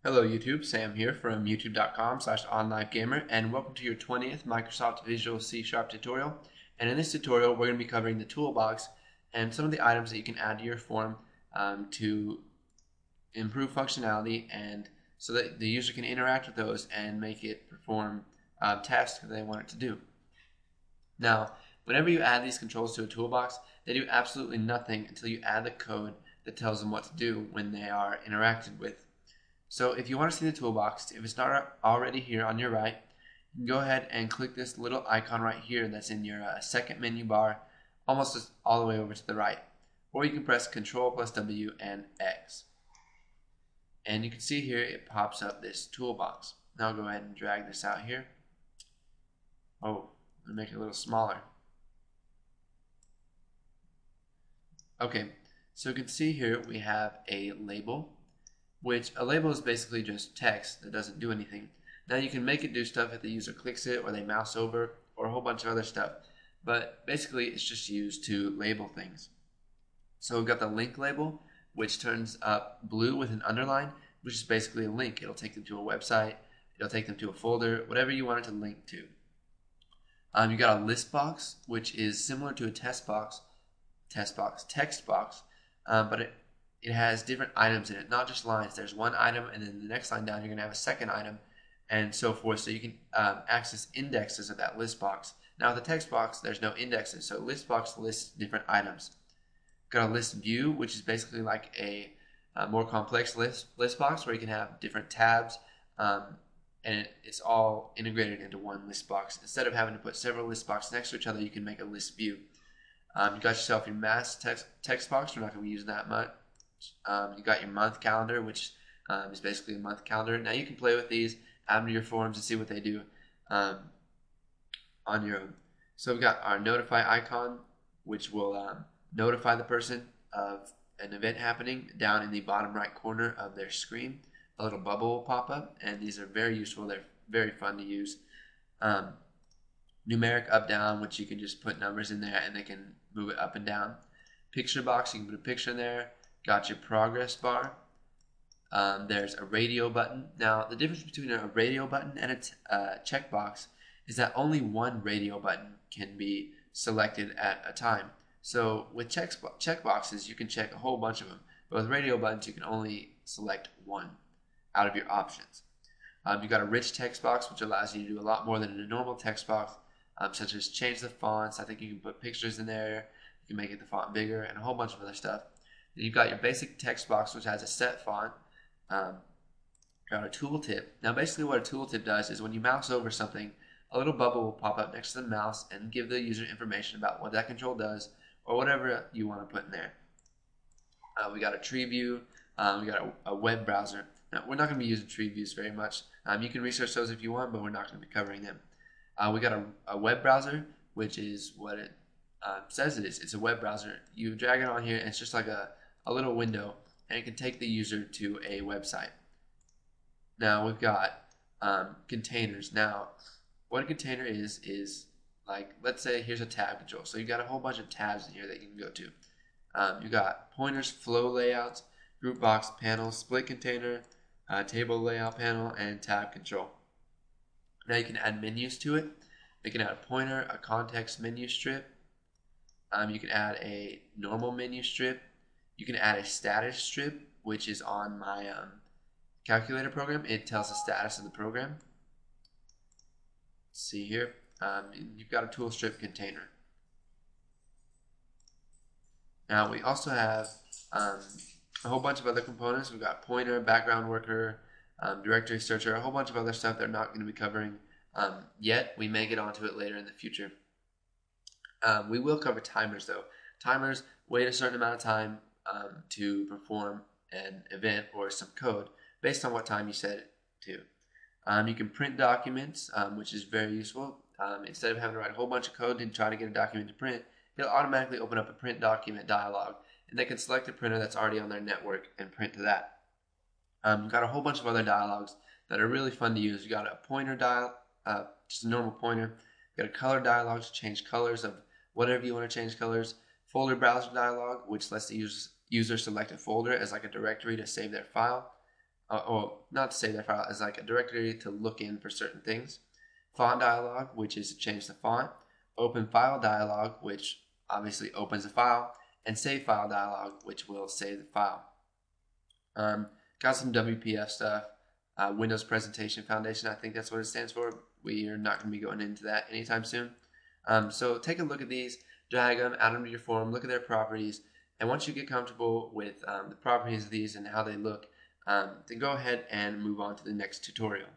Hello YouTube, Sam here from youtube.com/onlivegamer, and welcome to your 20th Microsoft Visual C# tutorial. And in this tutorial we're going to be covering the toolbox and some of the items that you can add to your form to improve functionality and so that the user can interact with those and make it perform tasks that they want it to do. Now, whenever you add these controls to a toolbox, they do absolutely nothing until you add the code that tells them what to do when they are interacted with. So if you want to see the toolbox, if it's not already here on your right, you can go ahead and click this little icon right here that's in your second menu bar, almost just all the way over to the right. Or you can press Control plus W and X. And you can see here it pops up this toolbox. Now I'll go ahead and drag this out here. Oh, let me make it a little smaller. Okay, so you can see here we have a label, which a label is basically just text that doesn't do anything. Now you can make it do stuff if the user clicks it or they mouse over or a whole bunch of other stuff, but basically it's just used to label things. So we've got the link label, which turns up blue with an underline, which is basically a link. It'll take them to a website, it'll take them to a folder, whatever you want it to link to. You got a list box, which is similar to a text box, but it has different items in it, not just lines. There's one item, and then the next line down, you're going to have a second item, and so forth. So you can access indexes of that list box. Now, with the text box, there's no indexes, so list box lists different items. Got a list view, which is basically like a more complex list box where you can have different tabs, and it's all integrated into one list box. Instead of having to put several list boxes next to each other, you can make a list view. You got yourself your mass text box. We're not going to be using that much. You got your month calendar, which is basically a month calendar. Now you can play with these, add them to your forms, and see what they do on your own. So we've got our notify icon, which will notify the person of an event happening down in the bottom right corner of their screen. A little bubble will pop up, and these are very useful. They're very fun to use. Numeric up down, which you can just put numbers in there and they can move it up and down. Picture box, you can put a picture in there. Got your progress bar. There's a radio button. Now the difference between a radio button and a checkbox is that only one radio button can be selected at a time. So with checkboxes you can check a whole bunch of them, but with radio buttons you can only select one out of your options. You got a rich text box, which allows you to do a lot more than in a normal text box, such as change the fonts. I think you can put pictures in there, you can make it the font bigger, and a whole bunch of other stuff. Then you've got your basic text box, which has a set font. Got a tooltip. Now basically what a tooltip does is when you mouse over something, a little bubble will pop up next to the mouse and give the user information about what that control does or whatever you want to put in there. We got a tree view. We got a web browser. Now we're not going to be using tree views very much. You can research those if you want, but we're not going to be covering them. We got a web browser, which is what it says it is. It's a web browser. You drag it on here and it's just like a little window, and it can take the user to a website. Now we've got containers. Now what a container is like, let's say here's a tab control. So you've got a whole bunch of tabs in here that you can go to. You got pointers, flow layouts, group box panel, split container, table layout panel, and tab control. Now you can add menus to it. You can add a pointer, a context menu strip. You can add a normal menu strip. You can add a status strip, which is on my calculator program. It tells the status of the program. Let's see here. You've got a tool strip container. Now we also have a whole bunch of other components. We've got pointer, background worker, directory searcher, a whole bunch of other stuff they're not going to be covering yet. We may get onto it later in the future. We will cover timers though. Timers wait a certain amount of time to perform an event or some code based on what time you set it to. You can print documents, which is very useful. Instead of having to write a whole bunch of code and try to get a document to print, it'll automatically open up a print document dialog, and they can select a printer that's already on their network and print to that. You've got a whole bunch of other dialogs that are really fun to use. You got a pointer just a normal pointer. You got a color dialog to change colors of whatever you want to change colors. Folder browser dialog, which lets the user select a folder as like a directory to save their file. or not to save that file, as like a directory to look in for certain things. Font dialog, which is to change the font. Open file dialog, which obviously opens the file. And save file dialog, which will save the file. Got some WPF stuff. Windows Presentation Foundation, I think that's what it stands for. We are not going to be going into that anytime soon. So take a look at these, drag them, add them to your form, look at their properties, and once you get comfortable with the properties of these and how they look, then go ahead and move on to the next tutorial.